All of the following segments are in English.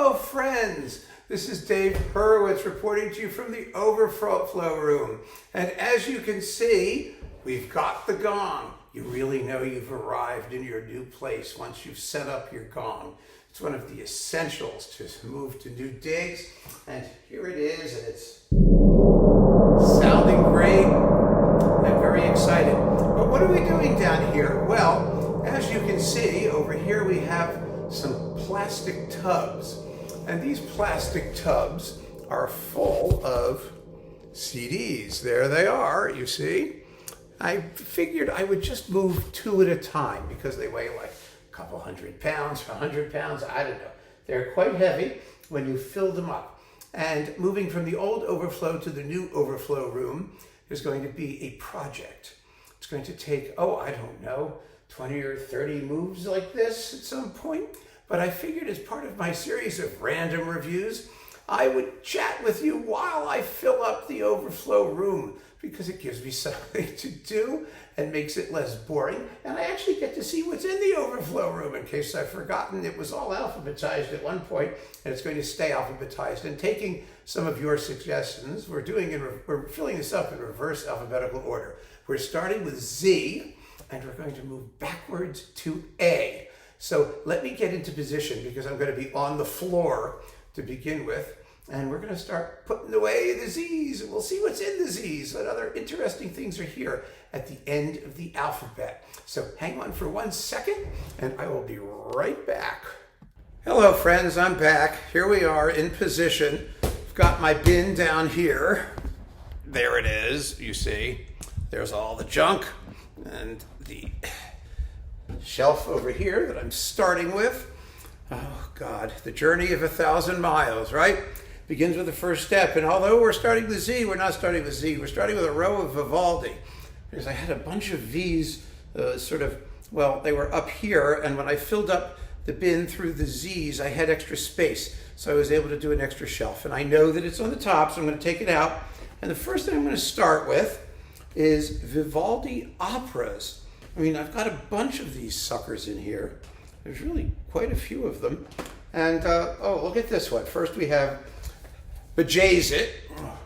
Hello, friends. This is Dave Hurwitz reporting to you from the Overflow room. And as you can see, we've got the gong. You really know you've arrived in your new place once you've set up your gong. It's one of the essentials to move to new digs. And here it is, and it's sounding great. I'm very excited. But what are we doing down here? Well, as you can see, over here we have some plastic tubs. And these plastic tubs are full of CDs. There they are, you see. I figured I would just move two at a time because they weigh like a couple 100 pounds, 100 pounds, I don't know. They're quite heavy when you fill them up. And moving from the old Overflow to the new Overflow room is going to be a project. It's going to take, I don't know, 20 or 30 moves like this at some point. But I figured as part of my series of random reviews, I would chat with you while I fill up the Overflow room because it gives me something to do and makes it less boring. And I actually get to see what's in the Overflow room in case I've forgotten. It was all alphabetized at one point and it's going to stay alphabetized. And taking some of your suggestions, we're filling this up in reverse alphabetical order. We're starting with Z and we're going to move backwards to A. So let me get into position because I'm going to be on the floor to begin with. And we're going to start putting away the Z's. And we'll see what's in the Z's. What other interesting things are here at the end of the alphabet. So hang on for 1 second and I will be right back. Hello friends, I'm back. Here we are in position. I've got my bin down here. There it is, you see. There's all the junk and the shelf over here that I'm starting with. Oh God, the journey of 1,000 miles, right? Begins with the first step. And although we're starting with Z, we're not starting with Z. We're starting with a row of Vivaldi. Because I had a bunch of V's they were up here. And when I filled up the bin through the Z's, I had extra space. So I was able to do an extra shelf. And I know that it's on the top, so I'm going to take it out. And the first thing I'm going to start with is Vivaldi operas. I mean, I've got a bunch of these suckers in here. There's really quite a few of them. And, look at this one. First we have Bajazet,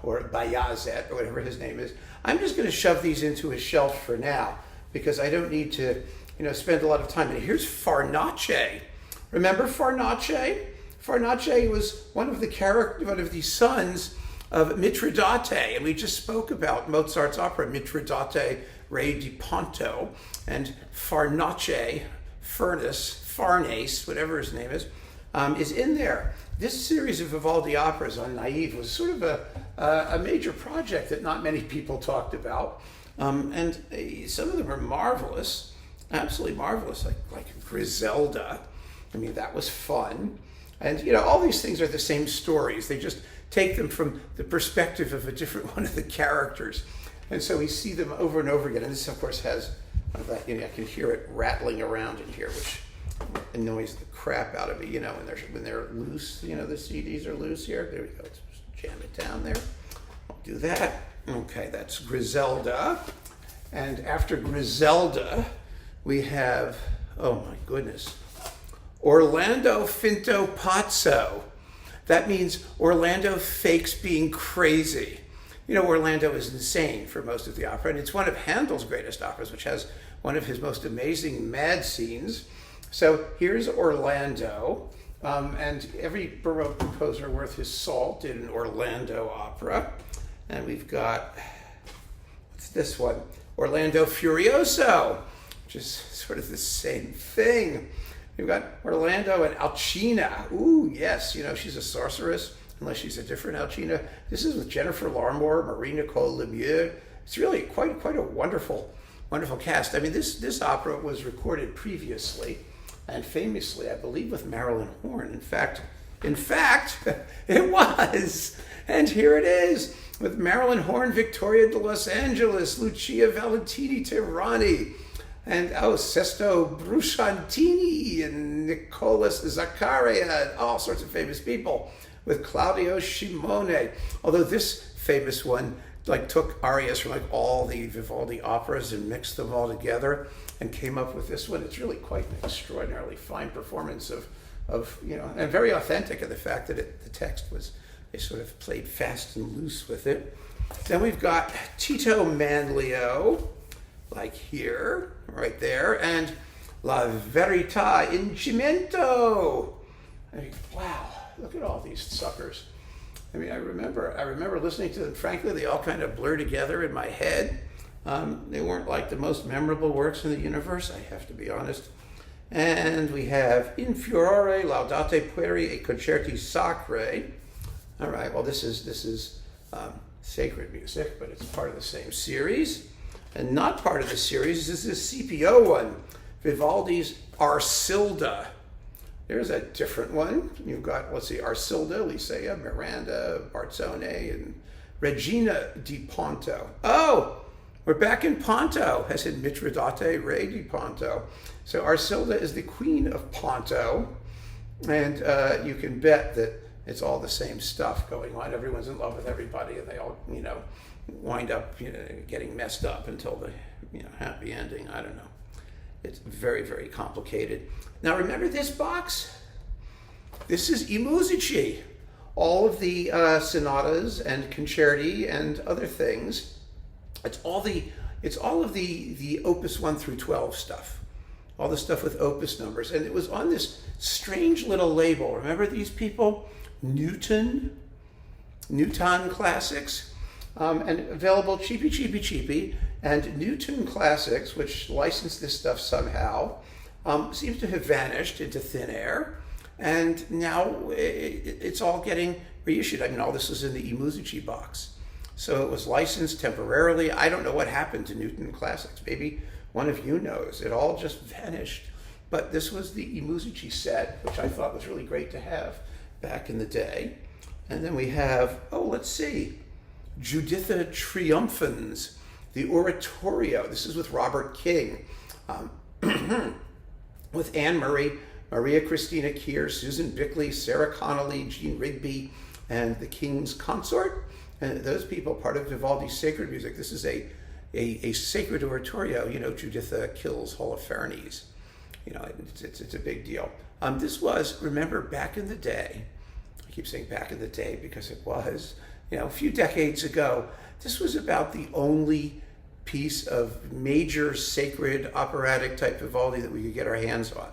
or Bayazet, or whatever his name is. I'm just going to shove these into a shelf for now, because I don't need to, spend a lot of time. And here's Farnace. Remember Farnace? Farnace was one of the sons of Mitridate, and we just spoke about Mozart's opera, Mitridate, Re di Ponto, and Farnace, Farnace, whatever his name is in there. This series of Vivaldi operas on Naive was sort of a major project that not many people talked about. And some of them are marvelous, absolutely marvelous, like Griselda. I mean, that was fun. And, all these things are the same stories. They just take them from the perspective of a different one of the characters. And so we see them over and over again. And this, of course, has that, I can hear it rattling around in here, which annoys the crap out of me, when they're loose, the CDs are loose here. There we go. Let's just jam it down there. I'll do that. Okay, that's Griselda. And after Griselda, we have, oh my goodness, Orlando Finto Pazzo. That means Orlando fakes being crazy. Orlando is insane for most of the opera, and it's one of Handel's greatest operas, which has one of his most amazing mad scenes. So here's Orlando, and every Baroque composer worth his salt did an Orlando opera. And we've got, what's this one? Orlando Furioso, which is sort of the same thing. We've got Orlando and Alcina. Ooh, yes, she's a sorceress, unless she's a different Alcina. This is with Jennifer Larmore, Marie-Nicole Lemieux. It's really quite a wonderful cast. I mean, this opera was recorded previously and famously, I believe, with Marilyn Horne. In fact, it was. And here it is with Marilyn Horne, Victoria de Los Angeles, Lucia Valentini Tirani, and Sesto Brusciantini and Nicolas Zaccaria, and all sorts of famous people, with Claudio Shimone. Although this famous one took arias from all the Vivaldi operas and mixed them all together and came up with this one. It's really quite an extraordinarily fine performance of and very authentic in the fact that the text was, they sort of played fast and loose with it. Then we've got Tito Manlio, like here, right there, and La Verità in Cimento. I mean, wow, look at all these suckers. I mean, I remember listening to them. Frankly, they all kind of blur together in my head. They weren't like the most memorable works in the universe, I have to be honest. And we have In Furore, Laudate Pueri e Concerti Sacri. All right, well, this is sacred music, but it's part of the same series. And not part of the series is this CPO one, Vivaldi's Arcilda. There's a different one. You've got, let's see, Arcilda, Licea, Miranda, Barzone, and Regina di Ponto. Oh, we're back in Ponto, as in Mitridate Re di Ponto. So Arcilda is the queen of Ponto, and you can bet that it's all the same stuff going on. Everyone's in love with everybody, and they all, wind up, getting messed up until the, happy ending. I don't know. It's very, very complicated. Now remember this box? This is I Musici. All of the sonatas and concerti and other things. It's all of the Opus 1 through 12 stuff. All the stuff with opus numbers. And it was on this strange little label. Remember these people? Newton Classics. And available cheapy. And Newton Classics, which licensed this stuff somehow, seems to have vanished into thin air. And now it's all getting reissued. I mean, all this was in the I Musici box. So it was licensed temporarily. I don't know what happened to Newton Classics. Maybe one of you knows. It all just vanished. But this was the I Musici set, which I thought was really great to have back in the day. And then we have, let's see, Juditha Triumphans, the Oratorio. This is with Robert King, with Anne Murray, Maria Christina Keir, Susan Bickley, Sarah Connolly, Jean Rigby, and the King's Consort. And those people, part of Vivaldi's sacred music. This is a sacred oratorio. Juditha kills Holofernes. It's a big deal. This was, remember, back in the day. I keep saying back in the day because it was, a few decades ago. This was about the only piece of major sacred operatic type Vivaldi that we could get our hands on.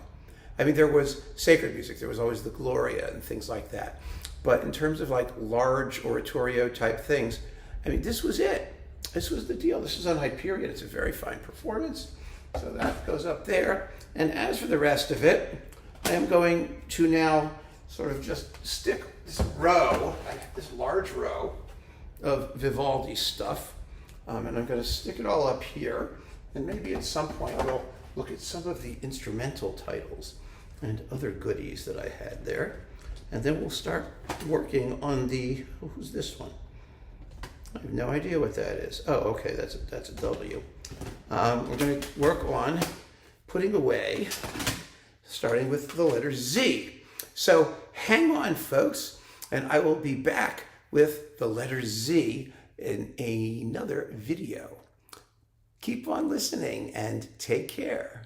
I mean, there was sacred music. There was always the Gloria and things like that. But in terms of like large oratorio type things, I mean, this was it. This was the deal. This is on Hyperion. It's a very fine performance. So that goes up there. And as for the rest of it, I am going to now sort of just stick this large row of Vivaldi stuff. And I'm going to stick it all up here. And maybe at some point we'll look at some of the instrumental titles and other goodies that I had there. And then we'll start working on who's this one? I have no idea what that is. Oh, okay, that's a W. We're going to work on putting away, starting with the letter Z. So hang on, folks, and I will be back with the letter Z in another video. Keep on listening and take care.